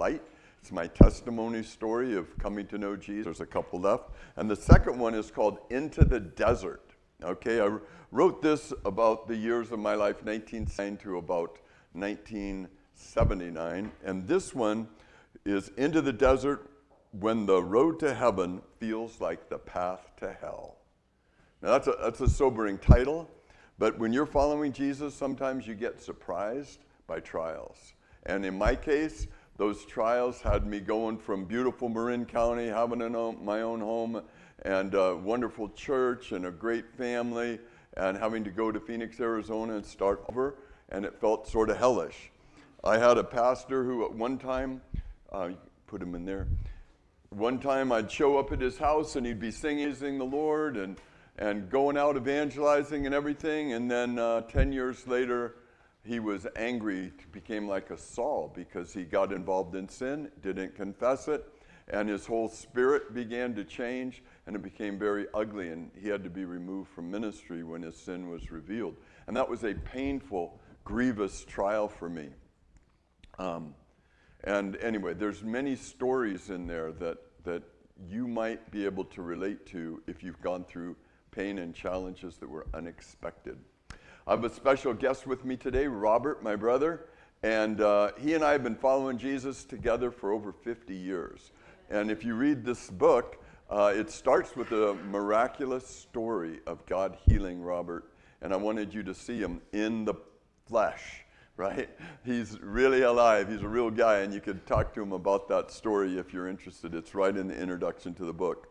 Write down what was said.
Light. It's my testimony story of coming to know Jesus. There's a couple left. And the second one is called Into the Desert. Okay, I wrote this about the years of my life, 1979 to about 1979. And this one is Into the Desert, when the road to heaven feels like the path to hell. Now that's a sobering title, but when you're following Jesus, sometimes you get surprised by trials. And in my case, those trials had me going from beautiful Marin County, having my own home, and a wonderful church and a great family, and having to go to Phoenix, Arizona and start over, and it felt sort of hellish. I had a pastor who at one time, put him in there, one time I'd show up at his house and he'd be singing the Lord and going out evangelizing and everything, and then 10 years later he was angry, became like a Saul because he got involved in sin, didn't confess it, and his whole spirit began to change, and it became very ugly, and he had to be removed from ministry when his sin was revealed. And that was a painful, grievous trial for me. And anyway, there's many stories in there that you might be able to relate to if you've gone through pain and challenges that were unexpected. I have a special guest with me today, Robert, my brother, and he and I have been following Jesus together for over 50 years. And if you read this book, it starts with a miraculous story of God healing Robert, and I wanted you to see him in the flesh. Right? He's really alive. He's a real guy, and you could talk to him about that story if you're interested. It's right in the introduction to the book.